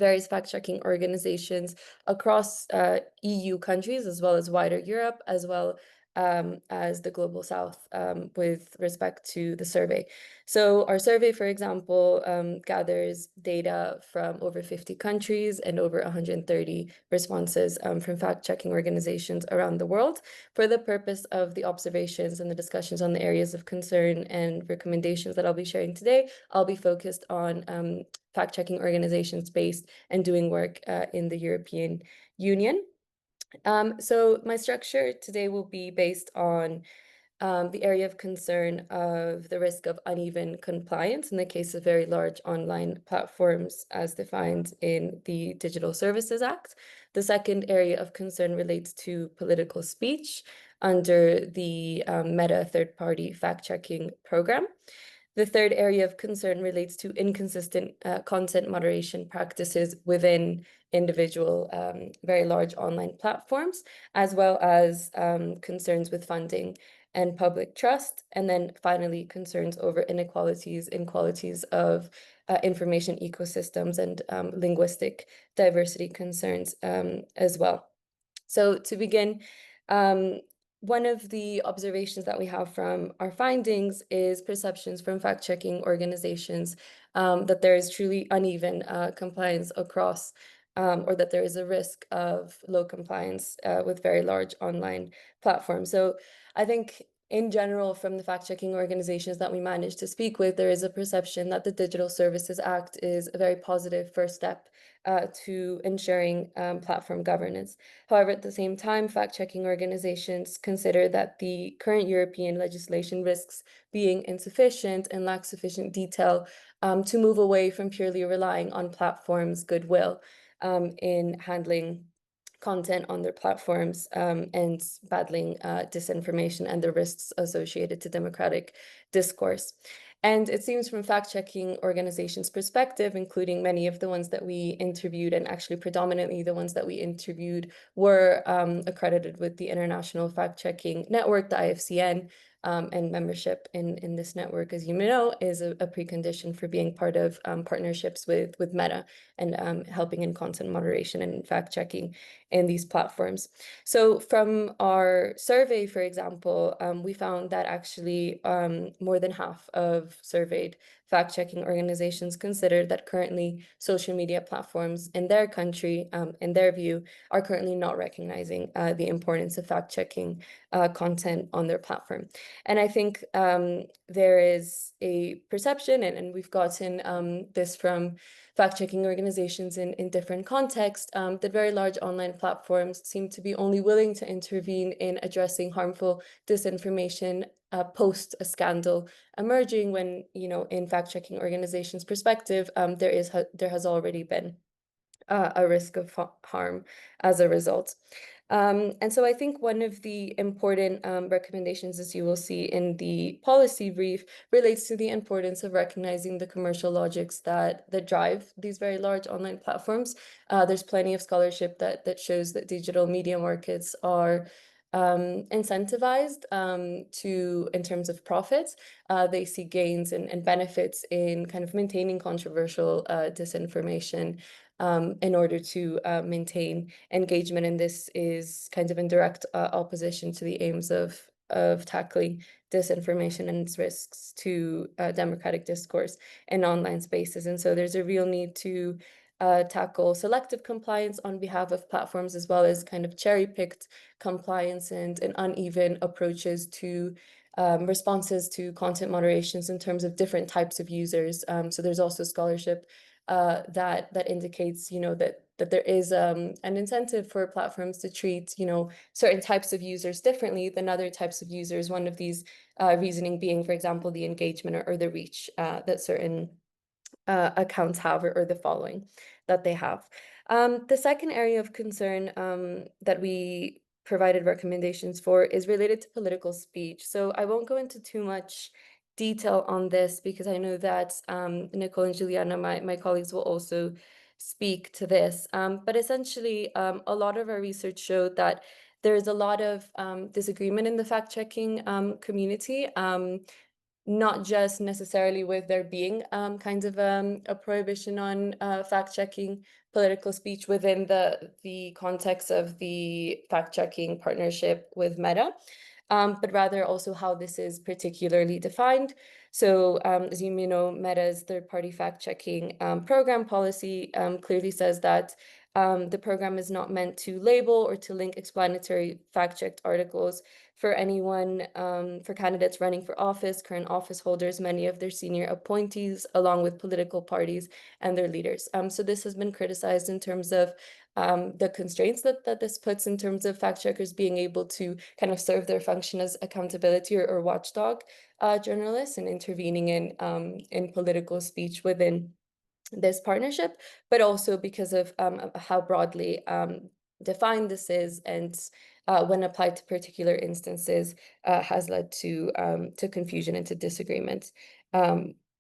various fact-checking organizations across EU countries, as well as wider Europe, as well as the Global South with respect to the survey. So our survey, for example, gathers data from over 50 countries and over 130 responses from fact-checking organizations around the world for the purpose of the observations and the discussions on the areas of concern and recommendations that I'll be sharing today. I'll be focused on fact-checking organizations based and doing work in the European Union. So my structure today will be based on the area of concern of the risk of uneven compliance in the case of very large online platforms as defined in the Digital Services Act. The second area of concern relates to political speech under the Meta third-party fact-checking program. The third area of concern relates to inconsistent content moderation practices within individual very large online platforms, as well as concerns with funding and public trust. And then finally, concerns over inequalities in qualities of information ecosystems and linguistic diversity concerns as well. So to begin, one of the observations that we have from our findings is perceptions from fact-checking organizations that there is truly uneven compliance across, or that there is a risk of low compliance with very large online platforms. So I think in general, from the fact-checking organizations that we managed to speak with, there is a perception that the Digital Services Act is a very positive first step to ensuring platform governance. However, at the same time, fact-checking organizations consider that the current European legislation risks being insufficient and lacks sufficient detail to move away from purely relying on platforms' goodwill in handling content on their platforms and battling disinformation and the risks associated to democratic discourse. And it seems from fact-checking organizations' perspective, including many of the ones that we interviewed, and actually predominantly the ones that we interviewed were accredited with the International Fact-Checking Network, the IFCN, and membership in this network, as you may know, is a precondition for being part of partnerships with Meta and helping in content moderation and fact-checking in these platforms. So from our survey, for example, we found that actually more than half of surveyed fact-checking organizations consider that currently social media platforms in their country, in their view, are currently not recognizing the importance of fact-checking content on their platform. And I think there is a perception, and we've gotten this from fact-checking organizations in different contexts, that very large online platforms seem to be only willing to intervene in addressing harmful disinformation post a scandal emerging when, in fact-checking organizations' perspective, there has already been a risk of harm as a result. And so I think one of the important recommendations, as you will see in the policy brief, relates to the importance of recognizing the commercial logics that drive these very large online platforms. There's plenty of scholarship that shows that digital media markets are incentivized in terms of profits. They see gains and benefits in kind of maintaining controversial disinformation in order to maintain engagement. And this is kind of in direct opposition to the aims of tackling disinformation and its risks to democratic discourse in online spaces. And so there's a real need to tackle selective compliance on behalf of platforms, as well as kind of cherry-picked compliance and uneven approaches to responses to content moderations in terms of different types of users. So there's also scholarship that indicates, that there is an incentive for platforms to treat, certain types of users differently than other types of users. One of these reasoning being, for example, the engagement or the reach that certain accounts have, or the following that they have. The second area of concern that we provided recommendations for is related to political speech. So I won't go into too much detail on this because I know that Nicole and Juliana, my colleagues, will also speak to this. But essentially, a lot of our research showed that there is a lot of disagreement in the fact-checking community not just necessarily with there being kind of a prohibition on fact-checking political speech within the context of the fact-checking partnership with Meta, but rather also how this is particularly defined. So as you may know, Meta's third-party fact-checking program policy clearly says that the program is not meant to label or to link explanatory fact-checked articles for anyone, for candidates running for office, current office holders, many of their senior appointees, along with political parties and their leaders. So this has been criticized in terms of the constraints that this puts in terms of fact checkers being able to kind of serve their function as accountability or watchdog journalists and intervening in political speech within this partnership, but also because of how broadly defined this is, and when applied to particular instances, has led to confusion and to disagreement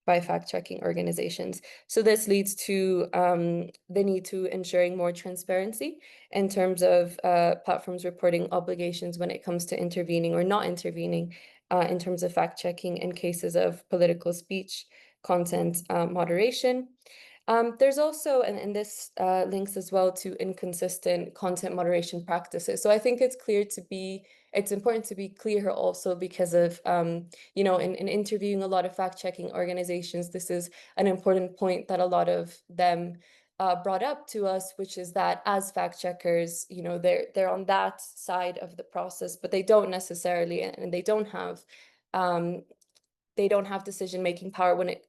by fact-checking organizations. So this leads to the need to ensuring more transparency in terms of platforms reporting obligations when it comes to intervening or not intervening in terms of fact-checking in cases of political speech content moderation. There's also, and this links as well to inconsistent content moderation practices. So I think it's important to be clear here also because of, you know, in interviewing a lot of fact-checking organizations, this is an important point that a lot of them brought up to us, which is that as fact-checkers, you know, they're on that side of the process, but they don't necessarily, and they don't have decision-making power when it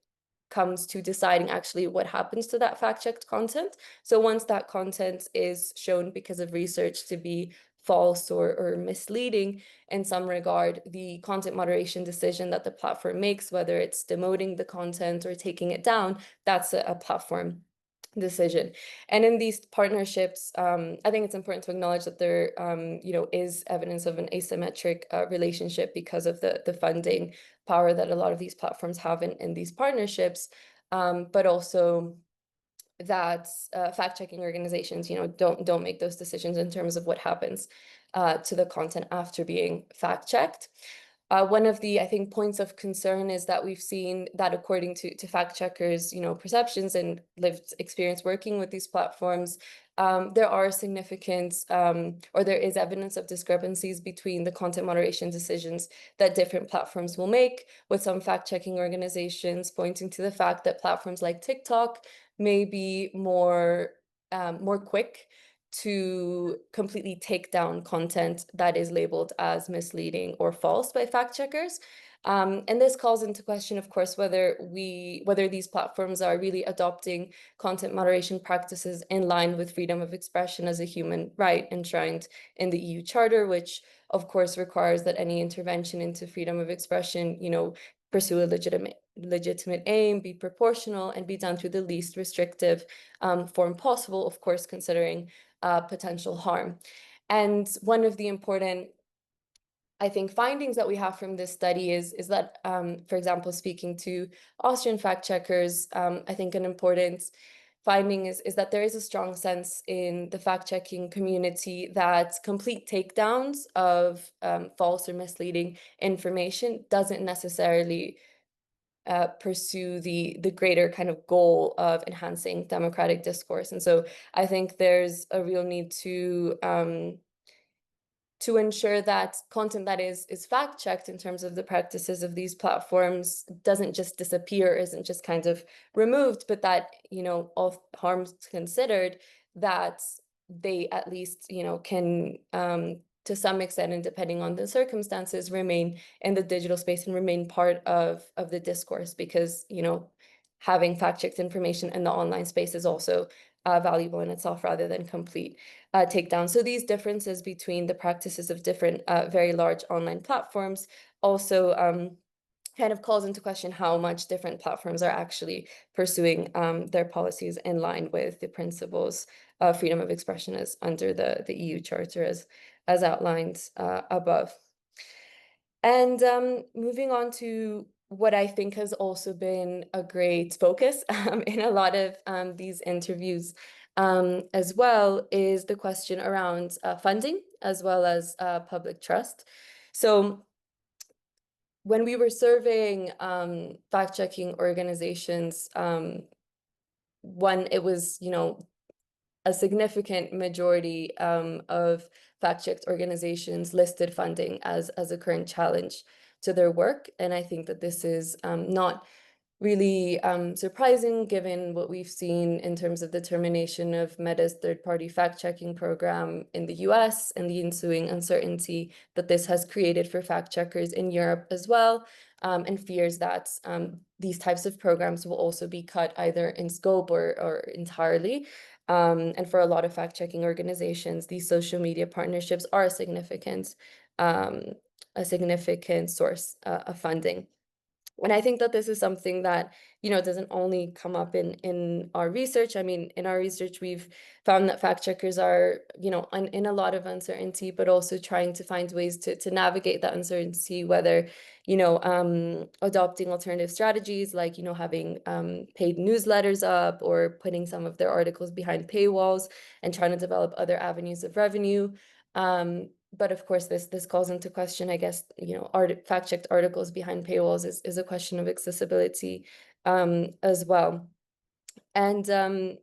comes to deciding actually what happens to that fact-checked content. So once that content is shown because of research to be false or misleading in some regard, the content moderation decision that the platform makes, whether it's demoting the content or taking it down, that's a platform decision. And in these partnerships, I think it's important to acknowledge that there, you know, is evidence of an asymmetric relationship because of the funding power that a lot of these platforms have in these partnerships, but also that fact-checking organizations, you know, don't make those decisions in terms of what happens to the content after being fact-checked. One of the, I think, points of concern is that we've seen that according to fact checkers, you know, perceptions and lived experience working with these platforms, there are significant or there is evidence of discrepancies between the content moderation decisions that different platforms will make, with some fact-checking organizations pointing to the fact that platforms like TikTok may be more quick to completely take down content that is labeled as misleading or false by fact checkers. And this calls into question, of course, whether these platforms are really adopting content moderation practices in line with freedom of expression as a human right enshrined in the EU Charter, which of course requires that any intervention into freedom of expression, you know, pursue a legitimate aim, be proportional, and be done through the least restrictive form possible, of course, considering potential harm. And one of the important, I think, findings that we have from this study is that, for example, speaking to Austrian fact checkers, I think an important finding is that there is a strong sense in the fact-checking community that complete takedowns of false or misleading information doesn't necessarily pursue the greater kind of goal of enhancing democratic discourse. And so I think there's a real need to ensure that content that is fact-checked in terms of the practices of these platforms doesn't just disappear, isn't just kind of removed, but that, you know, all harms considered, that they at least, you know, can to some extent, and depending on the circumstances, remain in the digital space and remain part of the discourse, because, you know, having fact-checked information in the online space is also valuable in itself rather than complete takedown. So these differences between the practices of different very large online platforms also kind of calls into question how much different platforms are actually pursuing their policies in line with the principles of freedom of expression as under the EU Charter as outlined above. And moving on to what I think has also been a great focus in a lot of these interviews as well is the question around funding as well as public trust. So when we were surveying fact-checking organizations, it was, a significant majority of fact-checked organizations listed funding as a current challenge to their work. And I think that this is not really surprising given what we've seen in terms of the termination of Meta's third-party fact-checking program in the US and the ensuing uncertainty that this has created for fact-checkers in Europe as well, and fears that these types of programs will also be cut either in scope or entirely. And for a lot of fact-checking organizations, these social media partnerships are a significant source of funding. And I think that this is something that, doesn't only come up in our research. I mean, in our research, we've found that fact checkers are, in a lot of uncertainty, but also trying to find ways to navigate that uncertainty, whether, adopting alternative strategies like, having paid newsletters up or putting some of their articles behind paywalls and trying to develop other avenues of revenue. But of course, this calls into question, I guess, fact-checked articles behind paywalls is a question of accessibility as well. And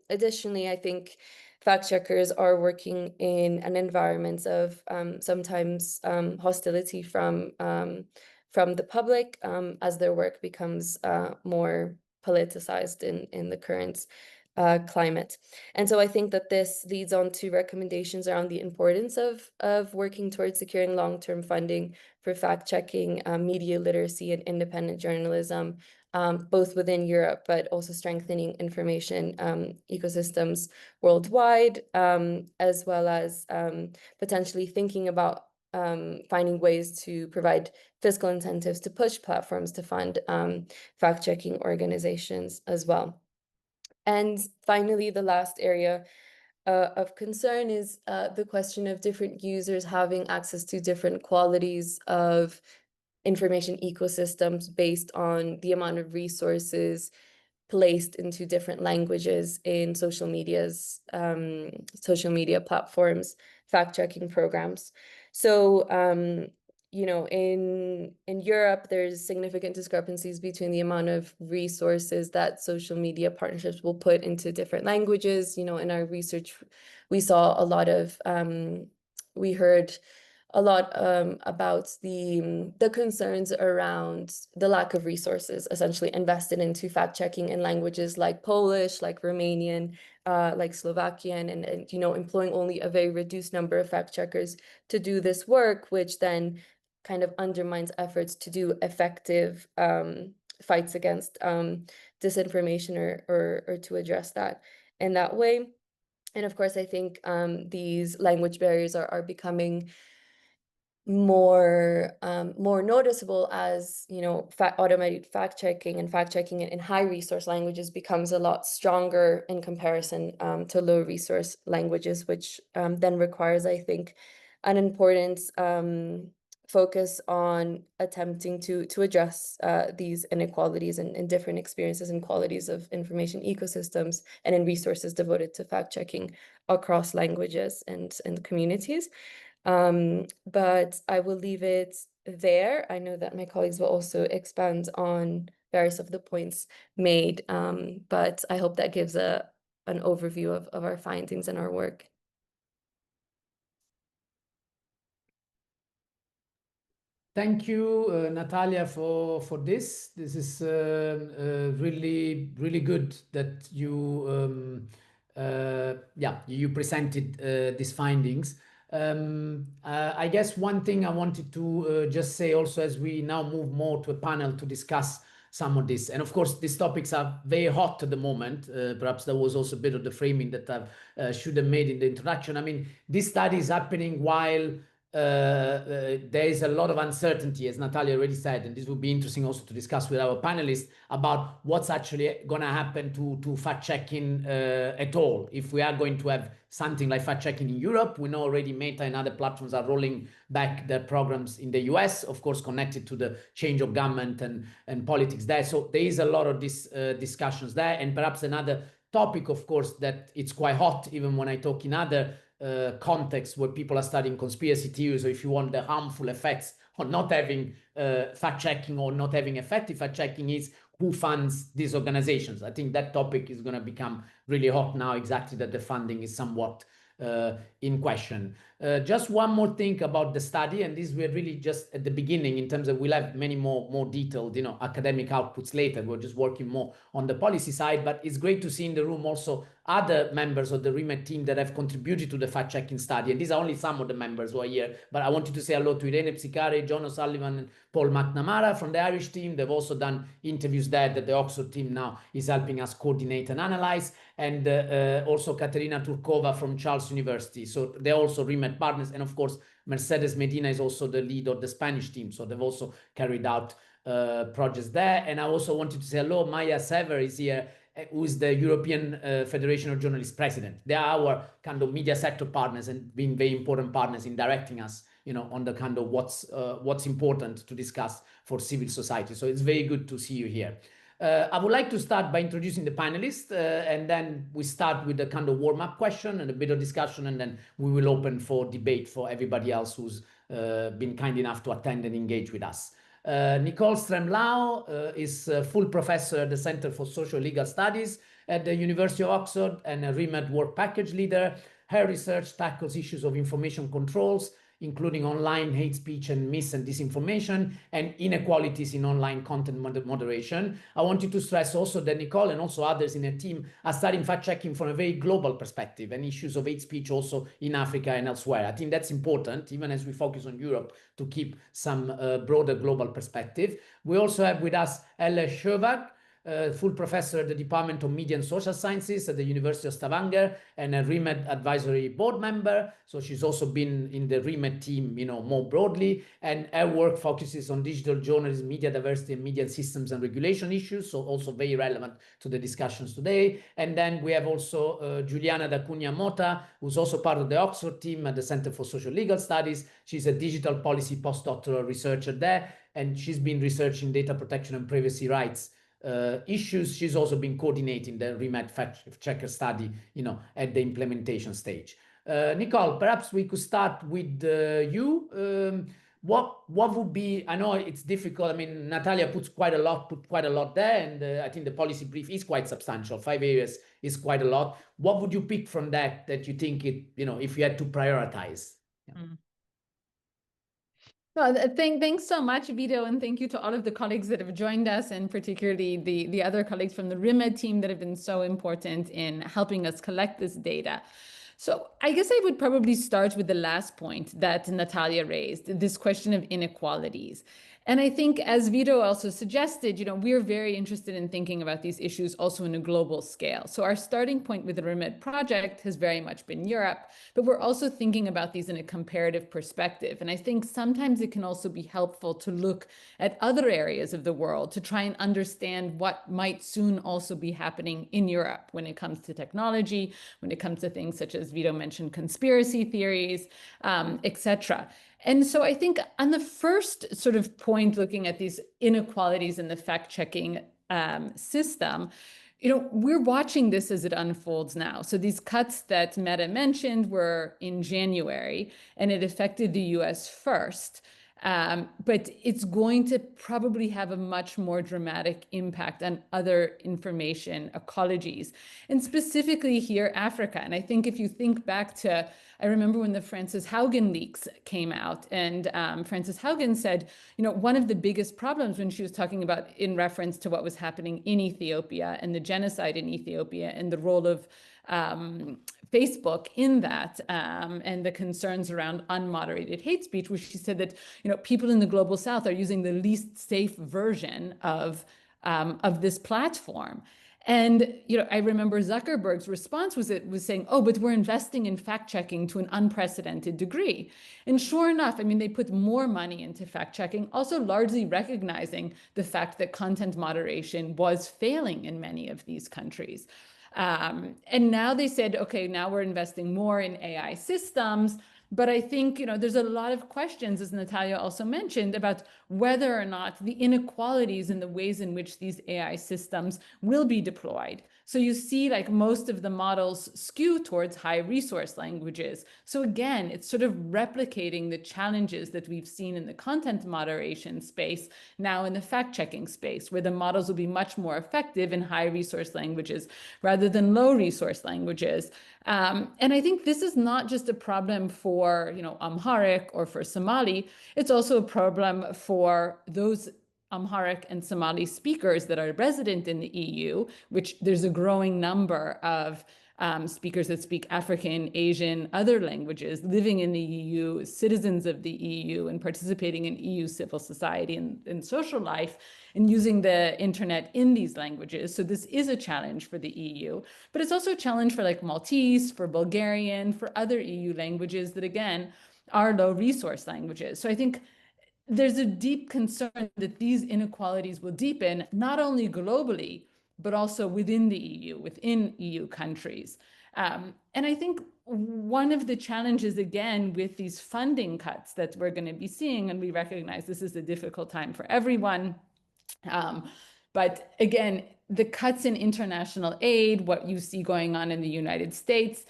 additionally, I think fact checkers are working in an environment of sometimes hostility from the public as their work becomes more politicized in the current climate. And so I think that this leads on to recommendations around the importance of working towards securing long-term funding for fact-checking, media literacy, and independent journalism, both within Europe, but also strengthening information ecosystems worldwide, as well as potentially thinking about finding ways to provide fiscal incentives to push platforms to fund fact-checking organizations as well. And finally, the last area of concern is the question of different users having access to different qualities of information ecosystems based on the amount of resources placed into different languages in social media platforms, fact-checking programs. So, in Europe, there's significant discrepancies between the amount of resources that social media partnerships will put into different languages. In our research, we saw a lot of, we heard a lot about the concerns around the lack of resources essentially invested into fact-checking in languages like Polish, like Romanian, like Slovakian, and employing only a very reduced number of fact-checkers to do this work, which then kind of undermines efforts to do effective fights against disinformation or to address that in that way. And of course, I think these language barriers are becoming more noticeable as automated fact-checking in high resource languages becomes a lot stronger in comparison to low resource languages, which then requires, I think, an important focus on attempting to address these inequalities and different experiences and qualities of information ecosystems and in resources devoted to fact-checking across languages and communities. But I will leave it there. I know that my colleagues will also expand on various of the points made, but I hope that gives an overview of our findings and our work. Thank you, Nathalia, for this. This is really, really good that you you presented these findings. I guess one thing I wanted to just say also, as we now move more to a panel to discuss some of this, and of course these topics are very hot at the moment. Perhaps that was also a bit of the framing that I should have made in the introduction. I mean, this study is happening while there is a lot of uncertainty, as Nathalia already said, and this would be interesting also to discuss with our panelists about what's actually going to happen to fact-checking at all. If we are going to have something like fact-checking in Europe, we know already Meta and other platforms are rolling back their programs in the US, of course, connected to the change of government and politics there. So there is a lot of these discussions there. And perhaps another topic, of course, that it's quite hot, even when I talk in other context where people are studying conspiracy theories, or if you want, the harmful effects not having fact-checking or not having effective fact-checking is who funds these organizations. I think that topic is going to become really hot now, exactly that the funding is somewhat in question. Just one more thing about the study, and this we're really just at the beginning in terms of we'll have many more detailed, academic outputs later. We're just working more on the policy side, but it's great to see in the room also other members of the ReMeD team that have contributed to the fact-checking study. And these are only some of the members who are here, but I wanted to say hello to Irene Psicari, John O'Sullivan, and Paul McNamara from the Irish team. They've also done interviews there that the Oxford team now is helping us coordinate and analyze. And also Katerina Turkova from Charles University. So they're also ReMeD partners. And of course, Mercedes Medina is also the lead of the Spanish team. So they've also carried out projects there. And I also wanted to say hello, Maya Sever is here, who is the European Federation of Journalists president. They are our kind of media sector partners and being very important partners in directing us, on the kind of what's important to discuss for civil society. So it's very good to see you here. I would like to start by introducing the panelists, and then we start with a kind of warm-up question and a bit of discussion, and then we will open for debate for everybody else who's been kind enough to attend and engage with us. Nicole Stremlau is a full professor at the Center for Social Legal Studies at the University of Oxford and a ReMeD work package leader. Her research tackles issues of information controls, including online hate speech and mis and disinformation and inequalities in online content moderation. I wanted to stress also that Nicole and also others in her team are studying fact-checking from a very global perspective and issues of hate speech also in Africa and elsewhere. I think that's important, even as we focus on Europe, to keep some broader global perspective. We also have with us Helle Sjøvaag, full professor at the Department of Media and Social Sciences at the University of Stavanger and a ReMeD advisory board member. So she's also been in the ReMeD team, more broadly. And her work focuses on digital journalism, media diversity, and media systems and regulation issues. So also very relevant to the discussions today. And then we have also Juliana Mota, who's also part of the Oxford team at the Center for Social Legal Studies. She's a digital policy postdoctoral researcher there, and she's been researching data protection and privacy rights issues. She's also been coordinating the ReMeD fact-checker study, at the implementation stage. Nicole, perhaps we could start with you. What would be? I know it's difficult. I mean, Nathalia put quite a lot there, and I think the policy brief is quite substantial. 5 areas is quite a lot. What would you pick from that you think it, if you had to prioritize? Yeah. Well, thanks so much, Vito, and thank you to all of the colleagues that have joined us, and particularly the other colleagues from the ReMeD team that have been so important in helping us collect this data. So I guess I would probably start with the last point that Nathalia raised, this question of inequalities. And I think, as Vito also suggested, we're very interested in thinking about these issues also in a global scale. So our starting point with the ReMeD project has very much been Europe, but we're also thinking about these in a comparative perspective. And I think sometimes it can also be helpful to look at other areas of the world to try and understand what might soon also be happening in Europe when it comes to technology, when it comes to things such as Vito mentioned, conspiracy theories, etc. And so I think on the first sort of point, looking at these inequalities in the fact-checking system, we're watching this as it unfolds now. So these cuts that Meta mentioned were in January, and it affected the US first. But it's going to probably have a much more dramatic impact on other information ecologies, and specifically here, Africa. And I think if you think back to, I remember when the Frances Haugen leaks came out, and Frances Haugen said, one of the biggest problems when she was talking about in reference to what was happening in Ethiopia and the genocide in Ethiopia and the role of Facebook in that, and the concerns around unmoderated hate speech, which she said that people in the global South are using the least safe version of this platform. And I remember Zuckerberg's response was saying, "Oh, but we're investing in fact checking to an unprecedented degree." And sure enough, I mean, they put more money into fact checking, also largely recognizing the fact that content moderation was failing in many of these countries. And now they said, okay, now we're investing more in AI systems. But I think, there's a lot of questions, as Nathalia also mentioned, about whether or not the inequalities in the ways in which these AI systems will be deployed. So you see, like, most of the models skew towards high resource languages. So again, it's sort of replicating the challenges that we've seen in the content moderation space, now in the fact-checking space, where the models will be much more effective in high resource languages rather than low resource languages. And I think this is not just a problem for, Amharic or for Somali. It's also a problem for those Amharic and Somali speakers that are resident in the EU, which there's a growing number of speakers that speak African, Asian, other languages living in the EU, citizens of the EU, and participating in EU civil society and social life, and using the internet in these languages. So this is a challenge for the EU, but it's also a challenge for like Maltese, for Bulgarian, for other EU languages that, again, are low resource languages. So I think there's a deep concern that these inequalities will deepen, not only globally, but also within the EU, within EU countries. And I think one of the challenges, again, with these funding cuts that we're going to be seeing, and we recognize this is a difficult time for everyone, but again, the cuts in international aid, what you see going on in the United States,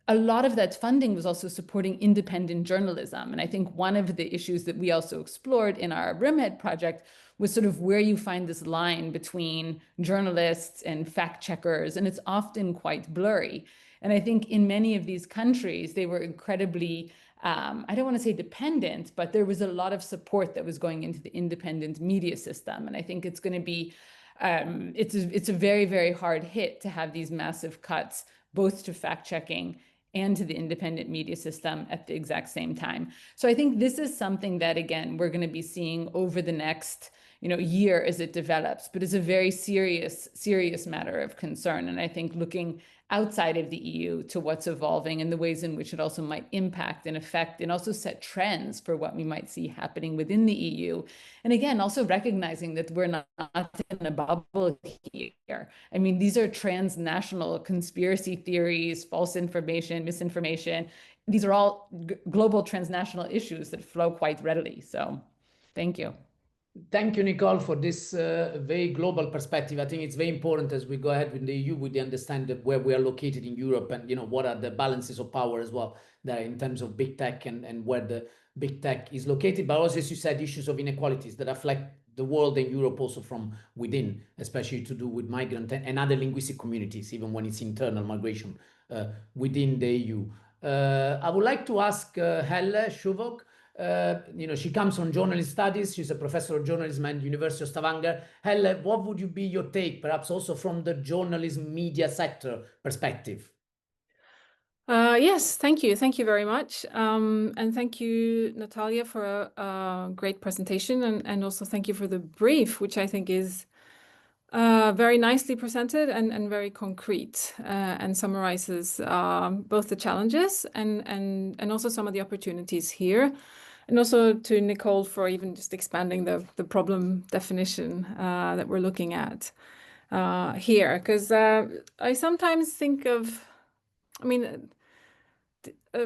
a lot of that funding was also supporting independent journalism. And I think one of the issues that we also explored in our ReMeD project was sort of where you find this line between journalists and fact checkers, and it's often quite blurry. And I think in many of these countries, they were incredibly, I don't want to say dependent, but there was a lot of support that was going into the independent media system. And I think it's going to be, it's a very, very hard hit to have these massive cuts, both to fact checking and to the independent media system at the exact same time. So I think this is something that, again, we're going to be seeing over the next year as it develops, but it's a very serious matter of concern. And I think looking outside of the EU to what's evolving and the ways in which it also might impact and affect and also set trends for what we might see happening within the EU. And again, also recognizing that we're not in a bubble here. I mean, these are transnational conspiracy theories, false information, misinformation. These are all global transnational issues that flow quite readily. So thank you. Thank you, Nicole, for this very global perspective. I think it's very important as we go ahead with the EU, with the understanding of where we are located in Europe and, what are the balances of power as well there in terms of big tech and where the big tech is located. But also, as you said, issues of inequalities that affect the world and Europe also from within, especially to do with migrant and other linguistic communities, even when it's internal migration within the EU. I would like to ask Helle Sjøvaag. She comes from journalism studies. She's a professor of journalism at the University of Stavanger. Helle, what would you be your take, perhaps also from the journalism media sector perspective? Yes, thank you. Thank you very much. And thank you, Nathalia, for a great presentation. And also thank you for the brief, which I think is very nicely presented and very concrete and summarizes both the challenges and also some of the opportunities here. And also to Nicole for even just expanding the problem definition that we're looking at here. Because I sometimes think of,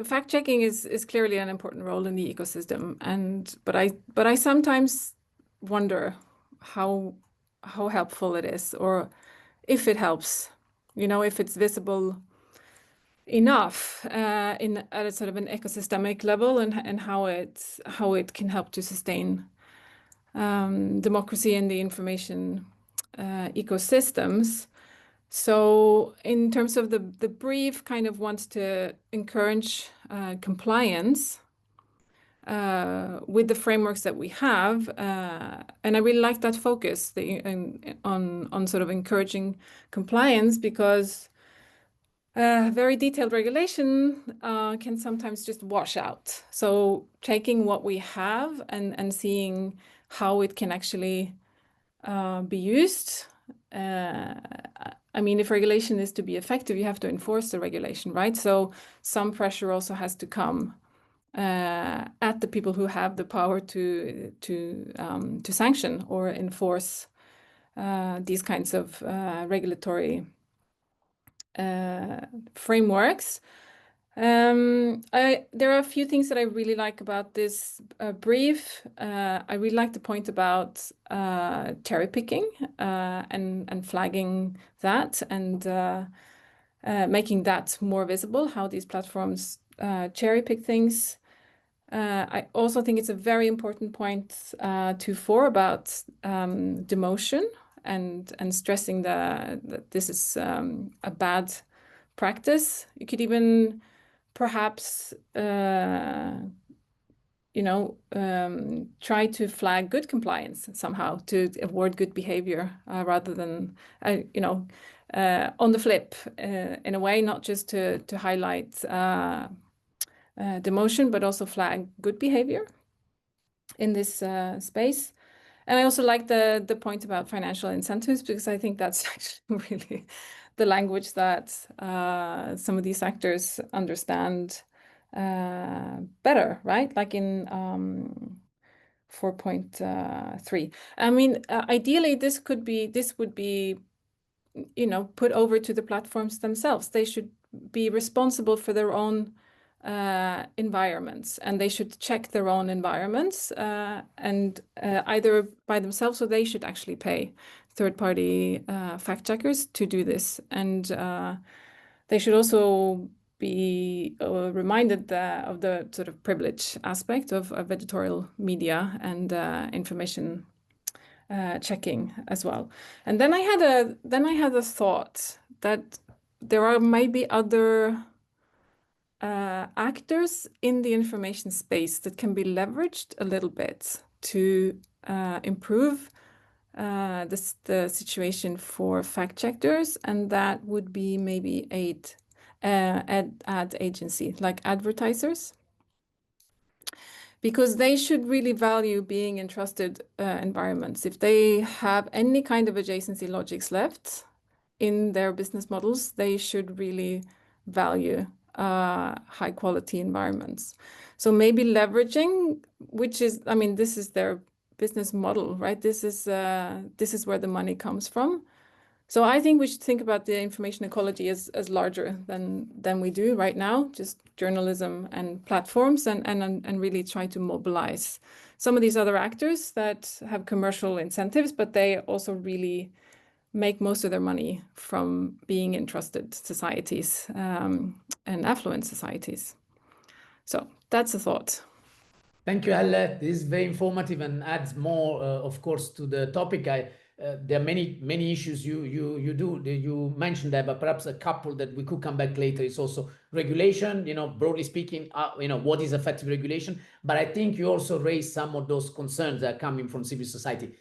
fact-checking is clearly an important role in the ecosystem, but I sometimes wonder how helpful it is, or if it helps, if it's visible enough at a sort of an ecosystemic level, and how it can help to sustain democracy in the information ecosystems. So in terms of the brief, kind of wants to encourage compliance with the frameworks that we have, and I really like that focus on sort of encouraging compliance, because very detailed regulation can sometimes just wash out. So taking what we have and seeing how it can actually be used. If regulation is to be effective, you have to enforce the regulation, right? So some pressure also has to come at the people who have the power to sanction or enforce these kinds of regulatory frameworks. There are a few things that I really like about this brief. I really like the point about cherry picking and flagging that and making that more visible, how these platforms cherry pick things. I also think it's a very important point 2.4 about demotion and stressing that this is a bad practice. You could even perhaps try to flag good compliance somehow to award good behavior rather than on the flip in a way, not just to highlight demotion, but also flag good behavior in this space. And I also like the point about financial incentives, because I think that's actually really the language that some of these actors understand better, right? Like in 4.3. I mean, ideally, this would be, put over to the platforms themselves. They should be responsible for their own environments, and they should check their own environments and either by themselves, or they should actually pay third-party fact checkers to do this. And they should also be reminded of the sort of privilege aspect of editorial media and information checking as well. And then I had a thought that there are maybe other actors in the information space that can be leveraged a little bit to improve the situation for fact checkers, and that would be maybe ad agency, like advertisers, because they should really value being in trusted environments. If they have any kind of adjacency logics left in their business models, they should really value high quality environments. So maybe leveraging, which is, I mean, this is their business model, right? This is where the money comes from. So I think we should think about the information ecology as larger than we do right now, just journalism and platforms, and really try to mobilize some of these other actors that have commercial incentives, but they also really make most of their money from being in trusted societies and affluent societies. So that's a thought. Thank you, Helle. This is very informative and adds more, of course, to the topic. There are many issues you mentioned there, but perhaps a couple that we could come back later is also regulation. Broadly speaking, what is effective regulation? But I think you also raised some of those concerns that are coming from civil society.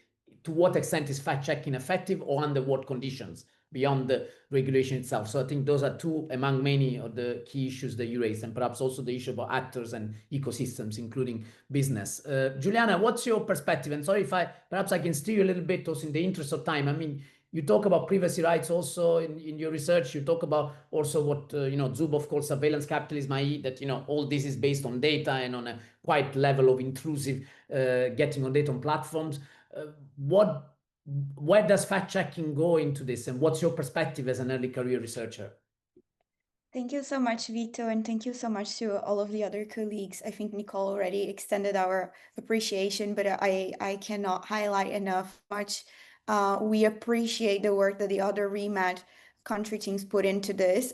To what extent is fact checking effective, or under what conditions, beyond the regulation itself? So I think those are two among many of the key issues that you raised, and perhaps also the issue about actors and ecosystems, including business. Juliana, what's your perspective? And sorry if perhaps I can steer you a little bit, also in the interest of time. I mean, you talk about privacy rights also in your research. You talk about also what Zuboff calls surveillance capitalism, i.e. that all this is based on data and on a quite level of intrusive getting on data on platforms. Where does fact checking go into this, and what's your perspective as an early career researcher? Thank you so much, Vito, and thank you so much to all of the other colleagues. I think Nicole already extended our appreciation, but I cannot highlight enough much. We appreciate the work that the other ReMeD country teams put into this.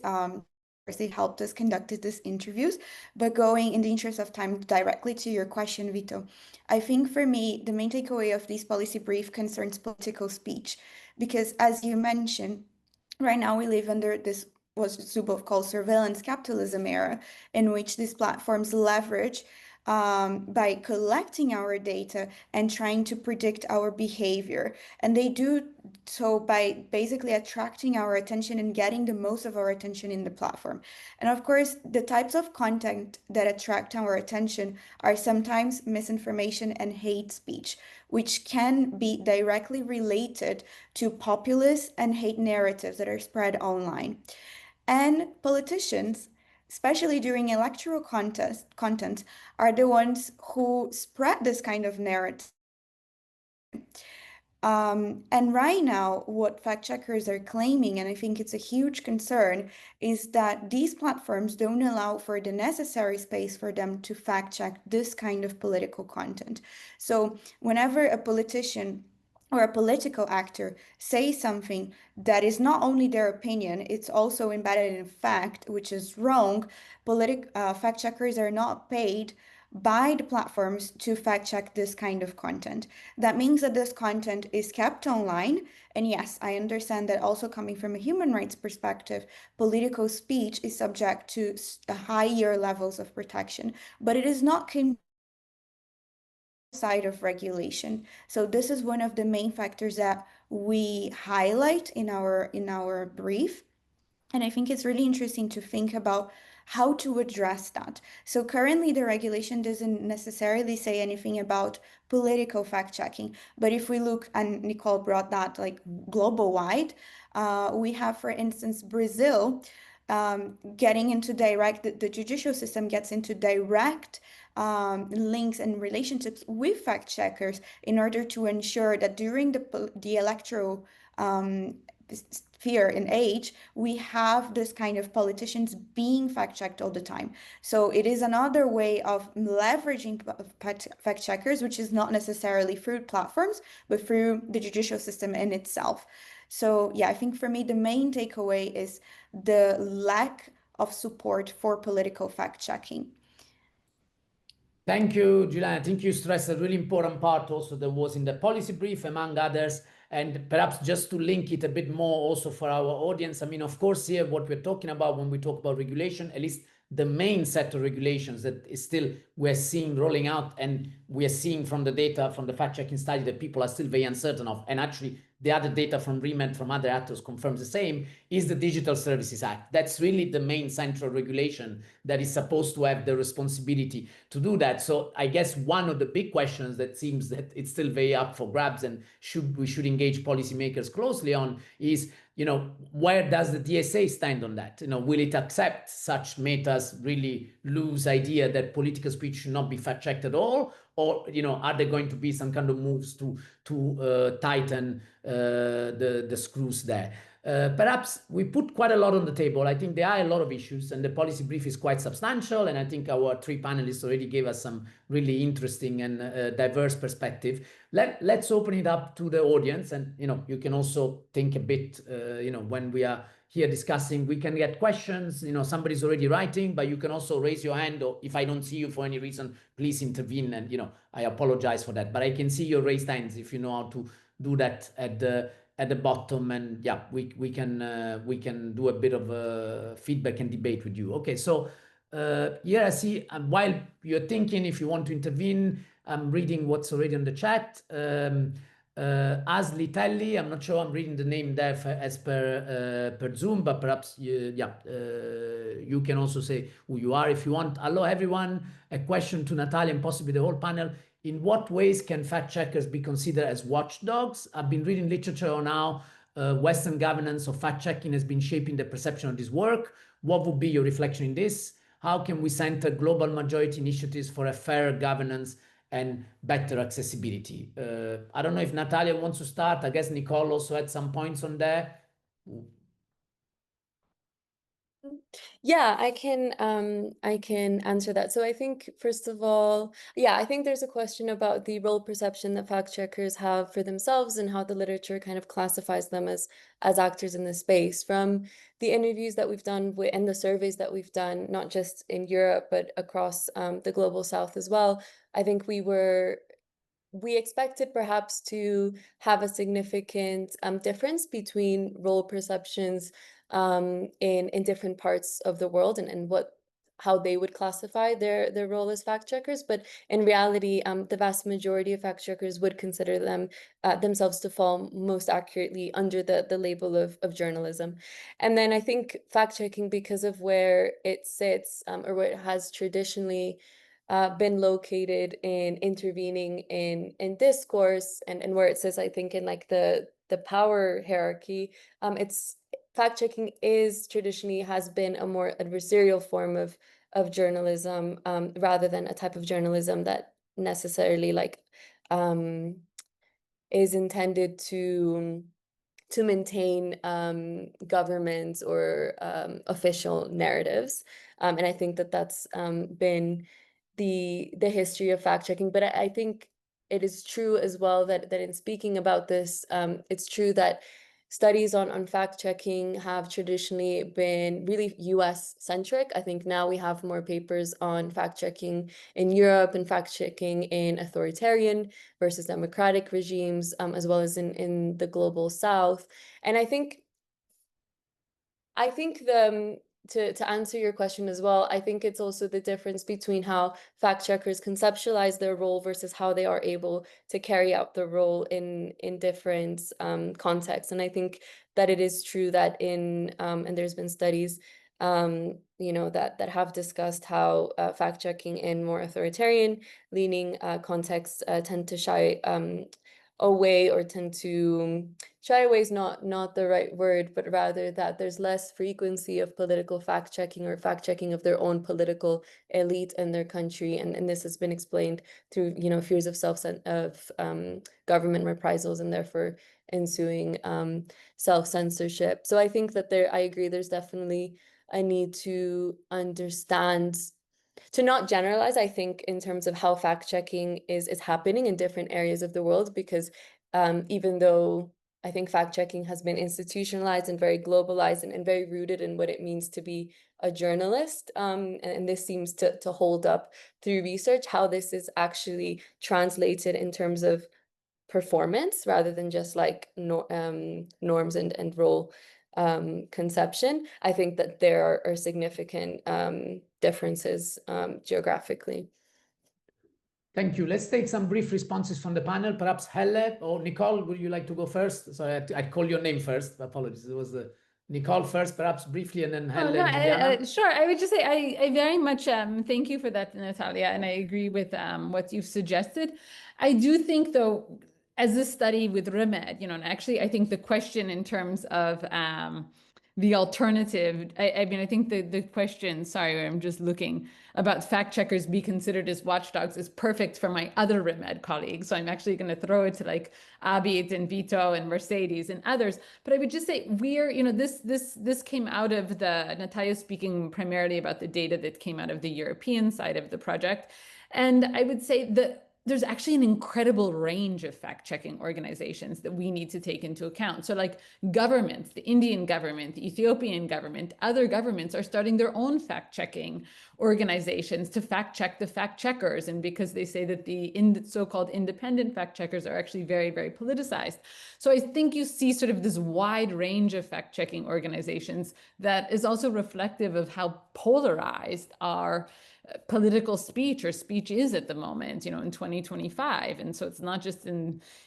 They helped us conduct these interviews. But going in the interest of time directly to your question, Vito, I think for me, the main takeaway of this policy brief concerns political speech, because as you mentioned, right now we live under this what Zuboff calls surveillance capitalism era, in which these platforms leverage by collecting our data and trying to predict our behavior. And they do so by basically attracting our attention and getting the most of our attention in the platform. And of course, the types of content that attract our attention are sometimes misinformation and hate speech, which can be directly related to populist and hate narratives that are spread online. And politicians, especially during electoral content, are the ones who spread this kind of narrative. And right now, what fact checkers are claiming, and I think it's a huge concern, is that these platforms don't allow for the necessary space for them to fact check this kind of political content. So whenever a politician or a political actor says something that is not only their opinion, it's also embedded in fact, which is wrong, fact checkers are not paid by the platforms to fact check this kind of content. That means that this content is kept online. And yes, I understand that also coming from a human rights perspective, political speech is subject to higher levels of protection, but it is not side of regulation. So this is one of the main factors that we highlight in our brief. And I think it's really interesting to think about how to address that. So currently the regulation doesn't necessarily say anything about political fact checking. But if we look, and Nicole brought that like global wide, we have, for instance, Brazil getting into the judicial system gets into direct links and relationships with fact checkers in order to ensure that during the electoral sphere and age, we have this kind of politicians being fact checked all the time. So it is another way of leveraging fact checkers, which is not necessarily through platforms, but through the judicial system in itself. So yeah, I think for me, the main takeaway is the lack of support for political fact checking. Thank you, Juliana. I think you stressed a really important part also that was in the policy brief, among others. And perhaps just to link it a bit more also for our audience. I mean, of course, here what we're talking about when we talk about regulation, at least the main set of regulations that is still we're seeing rolling out, and we're seeing from the data from the fact-checking study that people are still very uncertain of, and actually the other data from ReMeD from other actors confirms the same, is the Digital Services Act. That's really the main central regulation that is supposed to have the responsibility to do that. So I guess one of the big questions that seems that it's still very up for grabs and we should engage policymakers closely on is, you know, where does the DSA stand on that? You know, will it accept such Meta's really loose idea that political speech should not be fact-checked at all? Or, you know, are there going to be some kind of moves to tighten the screws there? Perhaps we put quite a lot on the table. I think there are a lot of issues, and the policy brief is quite substantial. And I think our three panelists already gave us some really interesting and diverse perspective. Let's open it up to the audience, and you know, you can also think a bit. You know, when we are here discussing, we can get questions. You know, somebody's already writing, but you can also raise your hand, or if I don't see you for any reason, please intervene. And you know, I apologize for that, but I can see your raised hands if you know how to do that at the bottom. And yeah, we can do a bit of feedback and debate with you. Okay, so here I see, while you're thinking, if you want to intervene, I'm reading what's already on the chat. Asli Telly, I'm not sure I'm reading the name there as per Zoom, but perhaps you can also say who you are if you want. Hello everyone, a question to Nathalia and possibly the whole panel. In what ways can fact checkers be considered as watchdogs? I've been reading literature on how Western governance of fact checking has been shaping the perception of this work. What would be your reflection in this? How can we center global majority initiatives for a fair governance and better accessibility? I don't know if Nathalia wants to start. I guess Nicole also had some points on there. Yeah, I can answer that. So I think, first of all, yeah, I think there's a question about the role perception that fact checkers have for themselves and how the literature kind of classifies them as actors in this space. From the interviews that we've done and the surveys that we've done, not just in Europe, but across the global South as well, I think we expected perhaps to have a significant difference between role perceptions in different parts of the world and how they would classify their role as fact checkers. But in reality, the vast majority of fact checkers would consider themselves to fall most accurately under the label of journalism. And then I think fact checking, because of where it sits or where it has traditionally been located in intervening in discourse and where it says, I think, in like the power hierarchy, it's fact-checking traditionally has been a more adversarial form of journalism rather than a type of journalism that necessarily like is intended to maintain governments or official narratives. And I think that that's been the history of fact-checking. But I think it is true as well that in speaking about this, it's true that studies on fact-checking have traditionally been really US-centric. I think now we have more papers on fact-checking in Europe and fact-checking in authoritarian versus democratic regimes, as well as in the global South. And I think to answer your question as well, I think it's also the difference between how fact checkers conceptualize their role versus how they are able to carry out the role in different contexts. And I think that it is true that and there's been studies that have discussed how fact checking in more authoritarian leaning contexts tend to shy away, or tend to shy away is not the right word, but rather that there's less frequency of political fact checking or fact checking of their own political elite in their country, and this has been explained through fears of government reprisals and therefore ensuing self-censorship. So I think that I agree there's definitely a need to understand, to not generalize, I think, in terms of how fact-checking is happening in different areas of the world, because even though I think fact-checking has been institutionalized and very globalized and very rooted in what it means to be a journalist, and this seems to hold up through research, how this is actually translated in terms of performance rather than just like norms and role conception. I think that there are significant differences geographically. Thank you. Let's take some brief responses from the panel. Perhaps Helle or Nicole, would you like to go first? Sorry, I'd call your name first. Apologies. It was Nicole first, perhaps briefly, and then Helle and Juliana. Sure. I would just say I very much thank you for that, Nathalia, and I agree with what you've suggested. I do think, though, as a study with ReMeD, and actually I think the question in terms of the alternative, I mean, I think the question, sorry, I'm just looking, about fact checkers be considered as watchdogs is perfect for my other ReMeD colleagues. So I'm actually going to throw it to like Abit and Vito and Mercedes and others. But I would just say this came out of Nathalia speaking primarily about the data that came out of the European side of the project. And I would say that there's actually an incredible range of fact-checking organizations that we need to take into account. So like governments, the Indian government, the Ethiopian government, other governments are starting their own fact-checking organizations to fact-check the fact-checkers. And because they say that the so-called independent fact-checkers are actually very, very politicized. So I think you see sort of this wide range of fact-checking organizations that is also reflective of how polarized our political speech is at the moment, in 2025. And so it's not just